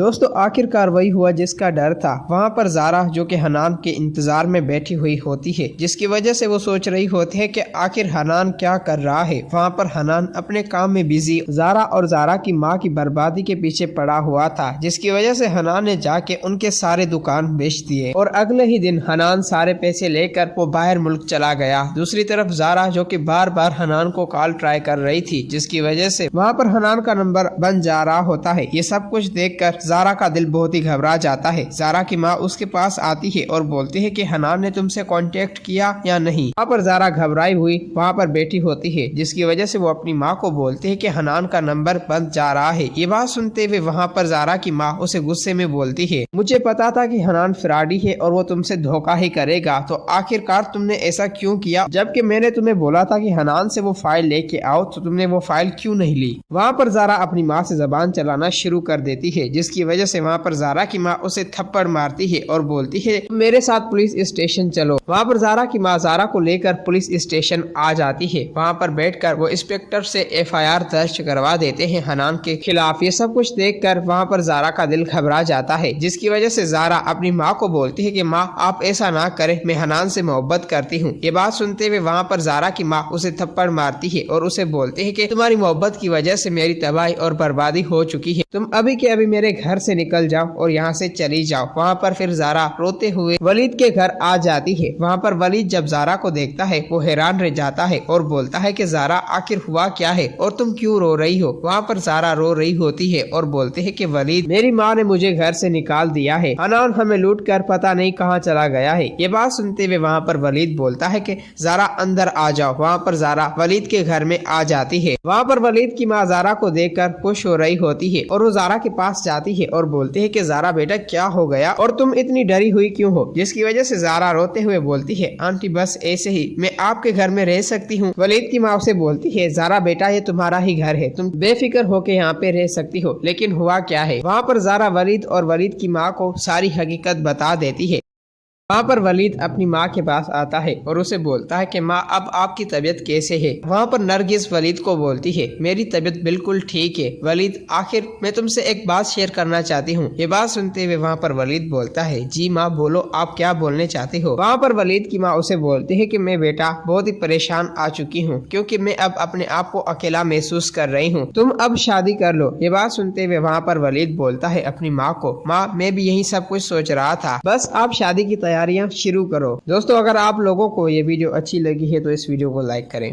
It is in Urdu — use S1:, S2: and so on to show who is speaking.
S1: دوستو آخرکار وہی ہوا جس کا ڈر تھا۔ وہاں پر زارا جو کہ حنان کے انتظار میں بیٹھی ہوئی ہوتی ہے، جس کی وجہ سے وہ سوچ رہی ہوتی ہے کہ آخر حنان کیا کر رہا ہے۔ وہاں پر حنان اپنے کام میں بزی زارا اور زارا کی ماں کی بربادی کے پیچھے پڑا ہوا تھا، جس کی وجہ سے حنان نے جا کے ان کے سارے دکان بیچ دیے اور اگلے ہی دن حنان سارے پیسے لے کر وہ باہر ملک چلا گیا۔ دوسری طرف زارا جو کہ بار بار حنان کو کال ٹرائی کر رہی تھی، جس کی وجہ سے وہاں پر حنان کا نمبر بند جا رہا ہوتا ہے۔ یہ سب کچھ دیکھ کر زارا کا دل بہت ہی گھبرا جاتا ہے۔ زارا کی ماں اس کے پاس آتی ہے اور بولتی ہے کہ حنان نے تم سے کانٹیکٹ کیا یا نہیں۔ وہاں پر زارا گھبرائی ہوئی وہاں پر بیٹھی ہوتی ہے، جس کی وجہ سے وہ اپنی ماں کو بولتی ہے کہ حنان کا نمبر بند جا رہا ہے۔ یہ بات سنتے ہوئے وہاں پر زارا کی ماں اسے غصے میں بولتی ہے، مجھے پتا تھا کہ حنان فراڈی ہے اور وہ تم سے دھوکہ ہی کرے گا، تو آخرکار تم نے ایسا کیوں کیا؟ جبکہ میں نے تمہیں بولا تھا کہ حنان سے وہ فائل لے کے آؤ، تو تم نے وہ فائل کیوں نہیں لی؟ وہاں پر زارا اپنی ماں سے زبان چلانا شروع کر دیتی ہے، جس کی وجہ سے وہاں پر زارا کی ماں اسے تھپڑ مارتی ہے اور بولتی ہے میرے ساتھ پولیس اسٹیشن چلو۔ وہاں پر زارا کی ماں زارا کو لے کر پولیس اسٹیشن آ جاتی ہے۔ وہاں پر بیٹھ کر وہ انسپیکٹر سے FIR درج کروا دیتے ہیں حنان کے خلاف۔ یہ سب کچھ دیکھ کر وہاں پر زارا کا دل گھبرا جاتا ہے، جس کی وجہ سے زارا اپنی ماں کو بولتی ہے کہ ماں آپ ایسا نہ کریں، میں حنان سے محبت کرتی ہوں۔ یہ بات سنتے ہوئے وہاں پر زارا کی ماں اسے تھپڑ مارتی ہے اور اسے بولتی ہے کہ تمہاری محبت کی وجہ سے میری تباہی اور بربادی ہو چکی ہے، تم ابھی کے ابھی میرے گھر سے نکل جاؤ اور یہاں سے چلی جاؤ۔ وہاں پر پھر زارا روتے ہوئے ولید کے گھر آ جاتی ہے۔ وہاں پر ولید جب زارا کو دیکھتا ہے وہ حیران رہ جاتا ہے اور بولتا ہے کہ زارا آخر ہوا کیا ہے اور تم کیوں رو رہی ہو؟ وہاں پر زارا رو رہی ہوتی ہے اور بولتے ہے کہ ولید میری ماں نے مجھے گھر سے نکال دیا ہے، حنان ہمیں لوٹ کر پتہ نہیں کہاں چلا گیا ہے۔ یہ بات سنتے ہوئے وہاں پر ولید بولتا ہے کہ زارا اندر آ جاؤ۔ وہاں پر زارا ولید کے گھر میں آ جاتی ہے۔ وہاں پر ولید کی ماں زارا کو دیکھ کر خوش ہو رہی ہوتی ہے اور وہ زارا کے پاس جاتی ہے اور بولتی ہے کہ زارا بیٹا کیا ہو گیا اور تم اتنی ڈری ہوئی کیوں ہو؟ جس کی وجہ سے زارا روتے ہوئے بولتی ہے آنٹی بس ایسے ہی میں آپ کے گھر میں رہ سکتی ہوں۔ ولید کی ماں اسے بولتی ہے زارا بیٹا یہ تمہارا ہی گھر ہے، تم بے فکر ہو کے یہاں پہ رہ سکتی ہو، لیکن ہوا کیا ہے؟ وہاں پر زارا ولید اور ولید کی ماں کو ساری حقیقت بتا دیتی ہے۔ وہاں پر ولید اپنی ماں کے پاس آتا ہے اور اسے بولتا ہے کہ ماں اب آپ کی طبیعت کیسے ہے؟ وہاں پر نرگس ولید کو بولتی ہے میری طبیعت بالکل ٹھیک ہے ولید، آخر میں تم سے ایک بات شیئر کرنا چاہتی ہوں۔ یہ بات سنتے ہوئے وہاں پر ولید بولتا ہے جی ماں بولو آپ کیا بولنے چاہتے ہو؟ وہاں پر ولید کی ماں اسے بولتی ہے کہ میں بیٹا بہت ہی پریشان آ چکی ہوں، کیونکہ میں اب اپنے آپ کو اکیلا محسوس کر رہی ہوں، تم اب شادی کر لو۔ یہ بات سنتے ہوئے وہاں پر ولید بولتا ہے اپنی ماں کو ماں میں بھی یہی سب کچھ سوچ رہا تھا، بس آپ شادی کی تیاریاں شروع کرو۔ دوستو اگر آپ لوگوں کو یہ ویڈیو اچھی لگی ہے تو اس ویڈیو کو لائک کریں۔